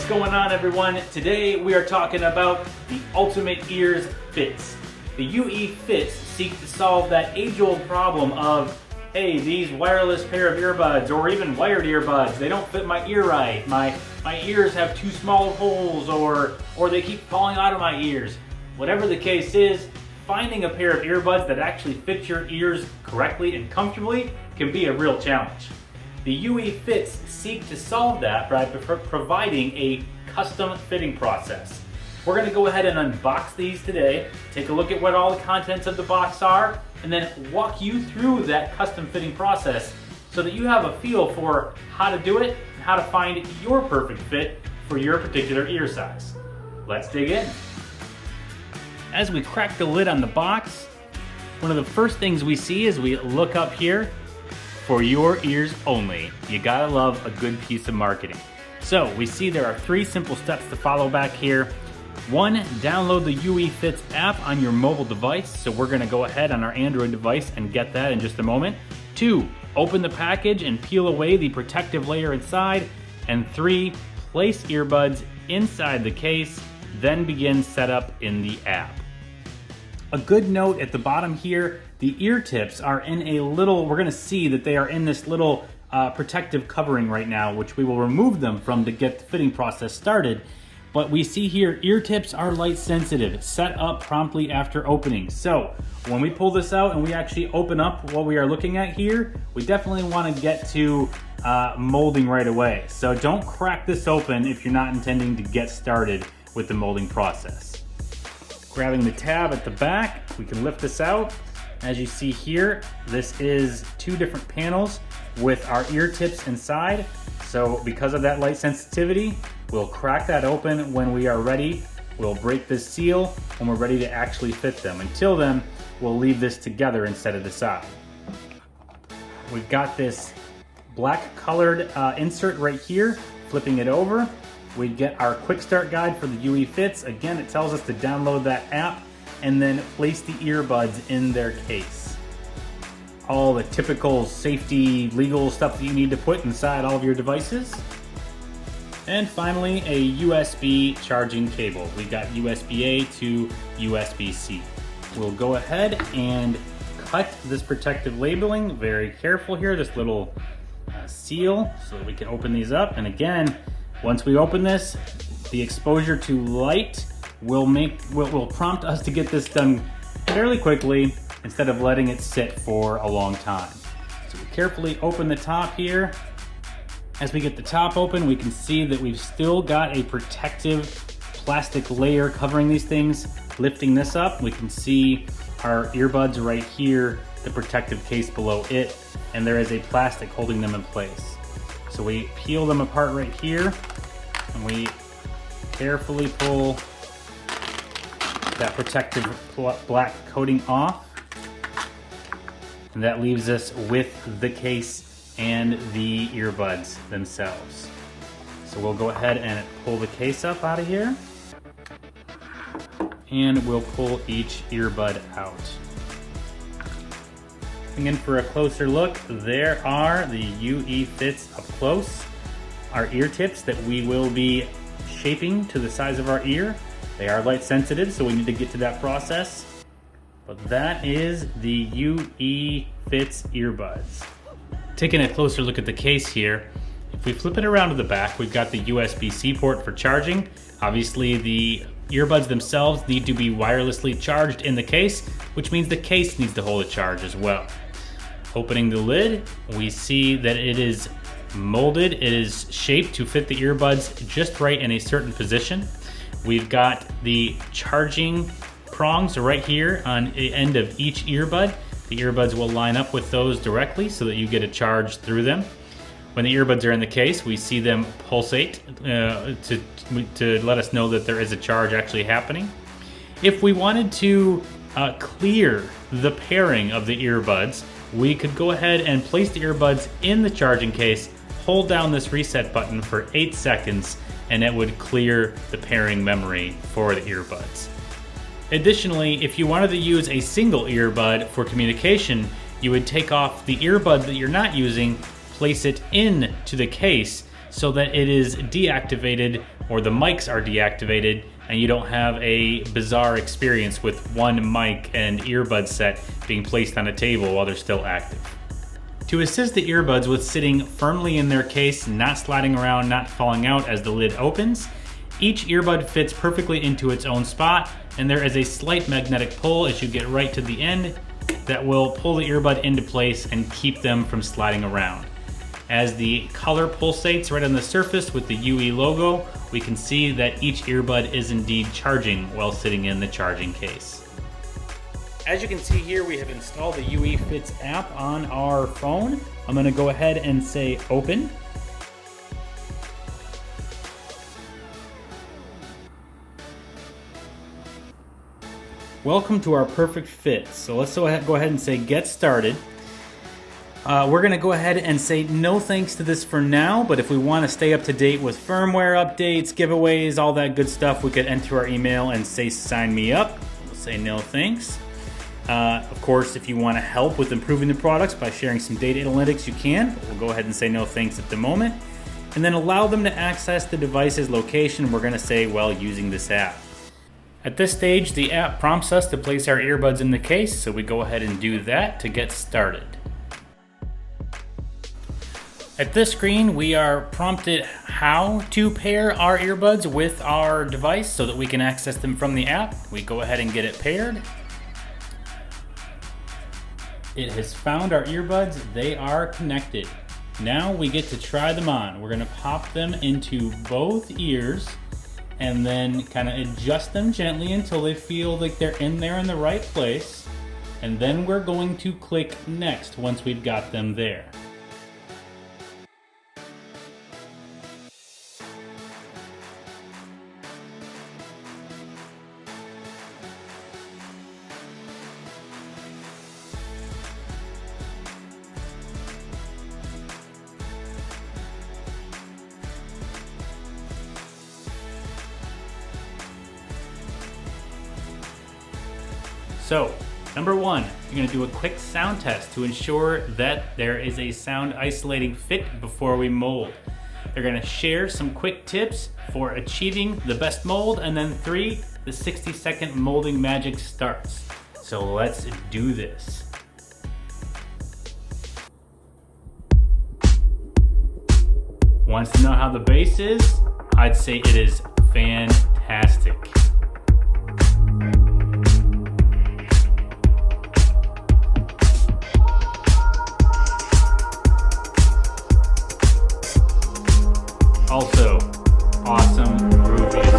going on, everyone? Today we are talking about the ultimate ears fits. The UE fits seek to solve that age-old problem of, hey, these wireless pair of earbuds or even wired earbuds, they don't fit my ear right. My ears have too small holes or they keep falling out of my ears. Whatever the case is, finding a pair of earbuds that actually fit your ears correctly and comfortably can be a real challenge. The UE fits seek to solve that by providing a custom fitting process. We're going to go ahead and unbox these today, take a look at what all the contents of the box are, and then walk you through that custom fitting process so that you have a feel for how to do it and how to find your perfect fit for your particular ear size. Let's dig in. As we crack the lid on the box, one of the first things we see is we look up here. For your ears only. You gotta love a good piece of marketing. So we see there are 3 simple steps to follow back here. 1, download the UE Fits app on your mobile device. So we're gonna go ahead on our Android device and get that in just a moment. 2, open the package and peel away the protective layer inside. And 3, place earbuds inside the case, then begin setup in the app. A good note at the bottom here, the ear tips are in a little, we're gonna see that they are in this little protective covering right now, which we will remove them from to get the fitting process started. But we see here, ear tips are light sensitive, set up promptly after opening. So when we pull this out and we actually open up what we are looking at here, we definitely wanna get to molding right away. So don't crack this open if you're not intending to get started with the molding process. Grabbing the tab at the back, we can lift this out. As you see here, this is 2 different panels with our ear tips inside. So because of that light sensitivity, we'll crack that open when we are ready. We'll break this seal when we're ready to actually fit them. Until then, we'll leave this together instead of the side. We've got this black colored insert right here, flipping it over. We get our quick start guide for the UE Fits. Again, it tells us to download that app and then place the earbuds in their case. All the typical safety, legal stuff that you need to put inside all of your devices. And finally, a USB charging cable. We got USB-A to USB-C. We'll go ahead and cut this protective labeling. Very careful here, this little seal, so that we can open these up. And again, once we open this, the exposure to light will prompt us to get this done fairly quickly instead of letting it sit for a long time. So we carefully open the top here. As we get the top open, we can see that we've still got a protective plastic layer covering these things. Lifting this up, we can see our earbuds right here, the protective case below it, and there is a plastic holding them in place. So we peel them apart right here, and we carefully pull that protective black coating off. And that leaves us with the case and the earbuds themselves. So we'll go ahead and pull the case up out of here, and we'll pull each earbud out. In for a closer look, there are the UE Fits up close. Our ear tips that we will be shaping to the size of our ear. They are light sensitive, so we need to get to that process. But that is the UE Fits earbuds. Taking a closer look at the case here, if we flip it around to the back, we've got the USB-C port for charging. Obviously, the earbuds themselves need to be wirelessly charged in the case, which means the case needs to hold a charge as well. Opening the lid, we see that it is molded, it is shaped to fit the earbuds just right in a certain position. We've got the charging prongs right here on the end of each earbud. The earbuds will line up with those directly so that you get a charge through them. When the earbuds are in the case, we see them pulsate to let us know that there is a charge actually happening. If we wanted to clear the pairing of the earbuds, we could go ahead and place the earbuds in the charging case, hold down this reset button for 8 seconds, and it would clear the pairing memory for the earbuds. Additionally, if you wanted to use a single earbud for communication, you would take off the earbud that you're not using, place it in to the case, so that it is deactivated, or the mics are deactivated, and you don't have a bizarre experience with one mic and earbud set being placed on a table while they're still active. To assist the earbuds with sitting firmly in their case, not sliding around, not falling out as the lid opens, each earbud fits perfectly into its own spot, and there is a slight magnetic pull as you get right to the end that will pull the earbud into place and keep them from sliding around. As the color pulsates right on the surface with the UE logo, we can see that each earbud is indeed charging while sitting in the charging case. As you can see here, we have installed the UE Fits app on our phone. I'm going to go ahead and say open. Welcome to our perfect fit. So let's go ahead and say get started. We're going to go ahead and say no thanks to this for now, but if we want to stay up to date with firmware updates, giveaways, all that good stuff, we could enter our email and say sign me up. We'll say no thanks. Of course, if you want to help with improving the products by sharing some data analytics, you can, but we'll go ahead and say no thanks at the moment. And then allow them to access the device's location. We're going to say while using this app. At this stage, the app prompts us to place our earbuds in the case, so we go ahead and do that to get started. At this screen, we are prompted how to pair our earbuds with our device so that we can access them from the app. We go ahead and get it paired. It has found our earbuds. They are connected. Now we get to try them on. We're going to pop them into both ears and then kind of adjust them gently until they feel like they're in there in the right place. And then we're going to click next once we've got them there. So, number one, you're going to do a quick sound test to ensure that there is a sound isolating fit before we mold. They're going to share some quick tips for achieving the best mold, and then 3, the 60-second molding magic starts. So let's do this. Wants to know how the bass is? I'd say it is fantastic. Also, awesome groove music.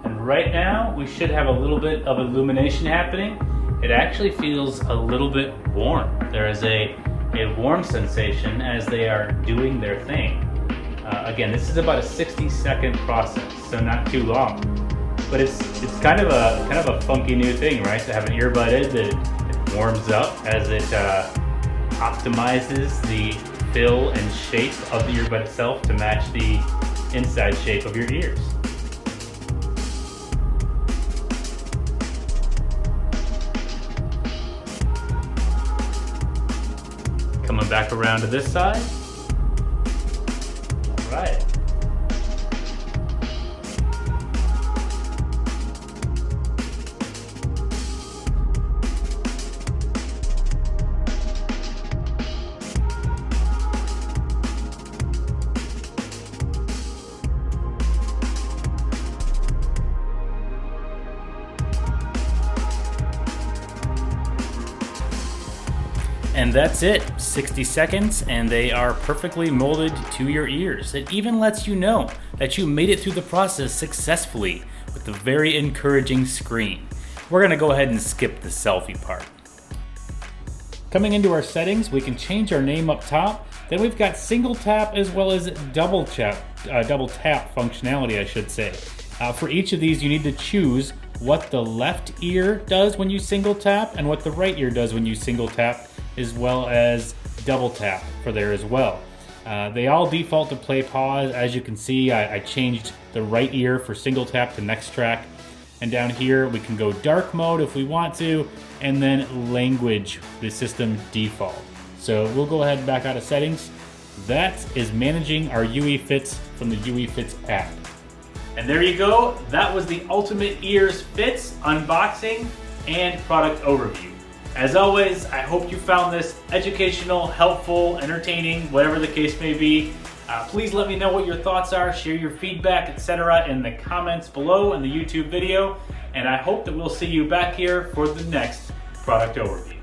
And right now, we should have a little bit of illumination happening. It actually feels a little bit warm. There is a warm sensation as they are doing their thing. Again, this is about a 60-second process, so not too long. But it's kind of a funky new thing, right? To have an earbud in that it warms up as it optimizes the fill and shape of the earbud itself to match the inside shape of your ears. Coming back around to this side. Right. And that's it, 60 seconds, and they are perfectly molded to your ears. It even lets you know that you made it through the process successfully with a very encouraging screen. We're gonna go ahead and skip the selfie part. Coming into our settings, we can change our name up top. Then we've got single tap as well as double tap functionality, I should say. For each of these, you need to choose what the left ear does when you single tap and what the right ear does when you single tap, as well as double tap for there as well. They all default to play pause. As you can see, I changed the right ear for single tap to next track. And down here, we can go dark mode if we want to, and then language, the system default. So we'll go ahead and back out of settings. That is managing our UE Fits from the UE Fits app. And there you go. That was the Ultimate Ears Fits unboxing and product overview. As always, I hope you found this educational, helpful, entertaining, whatever the case may be. Please let me know what your thoughts are, share your feedback, etc. in the comments below in the YouTube video, and I hope that we'll see you back here for the next product overview.